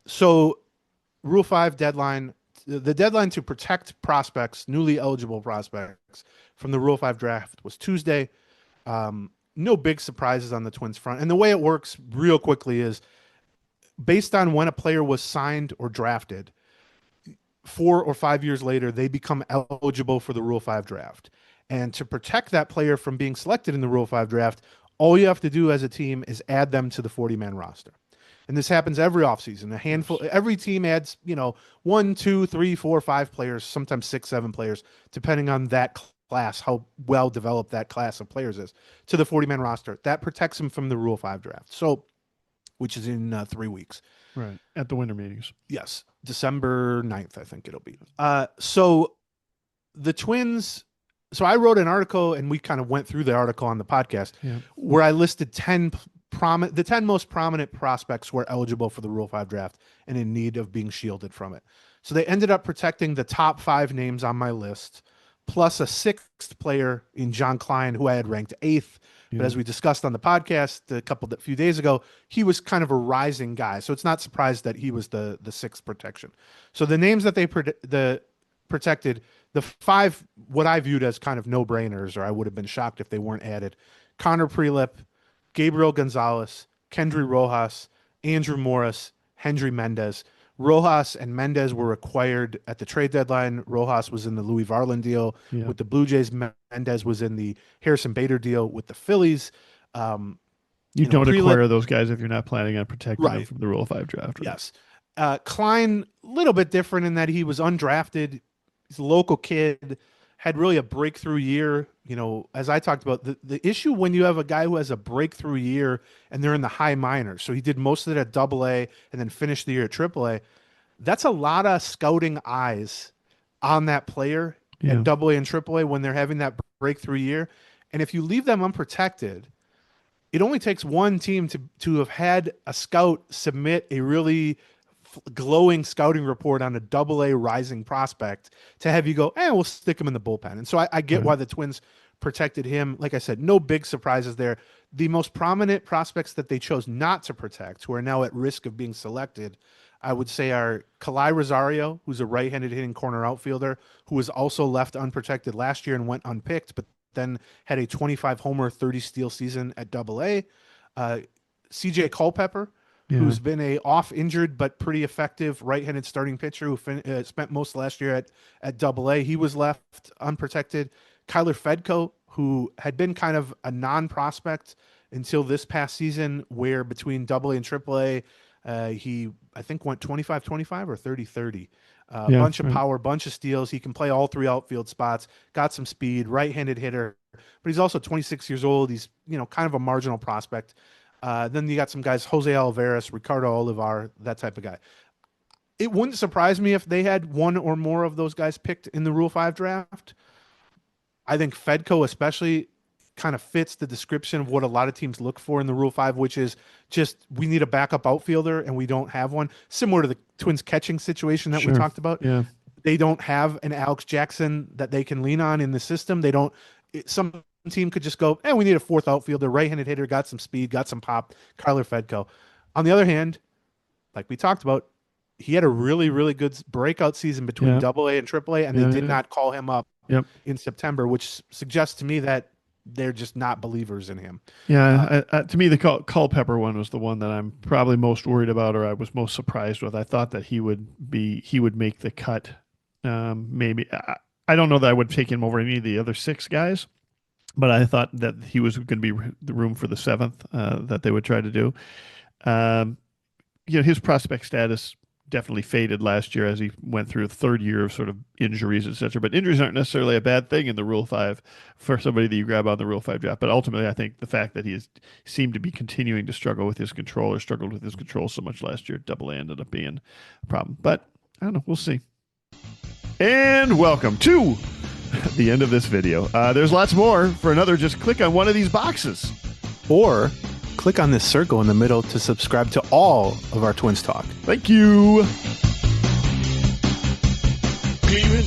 So Rule 5 deadline, the deadline to protect prospects, newly eligible prospects from the Rule 5 draft was Tuesday. No big surprises on the Twins front. And the way it works real quickly is based on when a player was signed or drafted, 4 or 5 years later, they become eligible for the Rule 5 draft. And to protect that player from being selected in the Rule 5 draft, all you have to do as a team is add them to the 40-man roster. And this happens every offseason. A handful, every team adds, 1, 2, 3, 4, 5 players, sometimes 6, 7 players, depending on that class, how well developed that class of players is, to the 40-man roster. That protects them from the Rule 5 draft. So, which is in 3 weeks. Right. At the winter meetings. Yes. December 9th, I think it'll be. So the Twins, so I wrote an article and we kind of went through the article on the podcast where I listed the 10 most prominent prospects who are eligible for the Rule 5 draft and in need of being shielded from it. So they ended up protecting the top 5 names on my list, plus a 6th player in John Klein, who I had ranked 8th. But as we discussed on the podcast a few days ago, he was kind of a rising guy. So it's not surprised that he was the 6th protection. So the names that they protected, the 5, what I viewed as kind of no-brainers, or I would have been shocked if they weren't added: Connor Prielipp, Gabriel Gonzalez, Kendry Rojas, Andrew Morris, Hendry Mendez. Rojas and Mendez were acquired at the trade deadline. Rojas was in the Louis Varland deal with the Blue Jays. Mendez was in the Harrison Bader deal with the Phillies. You don't acquire those guys if you're not planning on protecting them from the Rule 5 draft. Right? Yes. Klein, a little bit different in that he was undrafted. He's a local kid, had really a breakthrough year. As I talked about, the issue when you have a guy who has a breakthrough year and they're in the high minors, so he did most of it at Double-A and then finished the year at Triple-A. That's a lot of scouting eyes on that player at Double-A and Triple-A when they're having that breakthrough year. And if you leave them unprotected, it only takes one team to have had a scout submit a really glowing scouting report on a Double-A rising prospect to have you go, we'll stick him in the bullpen. And so I get why the Twins protected him. Like I said, no big surprises there. The most prominent prospects that they chose not to protect, who are now at risk of being selected, I would say are Kala'i Rosario, who's a right-handed hitting corner outfielder, who was also left unprotected last year and went unpicked, but then had a 25 homer, 30 steal season at Double-A. CJ Culpepper, who's been a off-injured but pretty effective right-handed starting pitcher who spent most last year at Double-A. He was left unprotected. Kyler Fedko, who had been kind of a non-prospect until this past season, where between Double-A and Triple-A, he, I think, went 25-25 or 30-30. Bunch of power, bunch of steals. He can play all 3 outfield spots, got some speed, right-handed hitter, but he's also 26 years old. He's, kind of a marginal prospect. Then you got some guys, Jose Alvarez, Ricardo Olivar, that type of guy. It wouldn't surprise me if they had one or more of those guys picked in the Rule 5 draft. I think Fedko especially kind of fits the description of what a lot of teams look for in the Rule 5, which is just we need a backup outfielder and we don't have one. Similar to the Twins catching situation that we talked about. Yeah. They don't have an Alex Jackson that they can lean on in the system. Some team could just go, we need a 4th outfielder, right-handed hitter, got some speed, got some pop, Kyler Fedko. On the other hand, like we talked about, he had a really, really good breakout season between Double-A and Triple-A, and they did not call him up in September, which suggests to me that they're just not believers in him. Yeah, to me, the Culpepper one was the one that I'm probably most worried about, or I was most surprised with. I thought that he would make the cut. Maybe I don't know that I would take him over any of the other 6 guys, but I thought that he was going to be the room for the 7th that they would try to do. His prospect status definitely faded last year as he went through a 3rd year of sort of injuries, etc. But injuries aren't necessarily a bad thing in the Rule 5 for somebody that you grab on the Rule 5 draft. But ultimately, I think the fact that he seemed to be continuing to struggled with his control so much last year, Double-A ended up being a problem. But I don't know. We'll see. And welcome to the end of this video. There's lots more. For another, just click on one of these boxes. Or click on this circle in the middle to subscribe to all of our Twins Talk. Thank you. Gleeman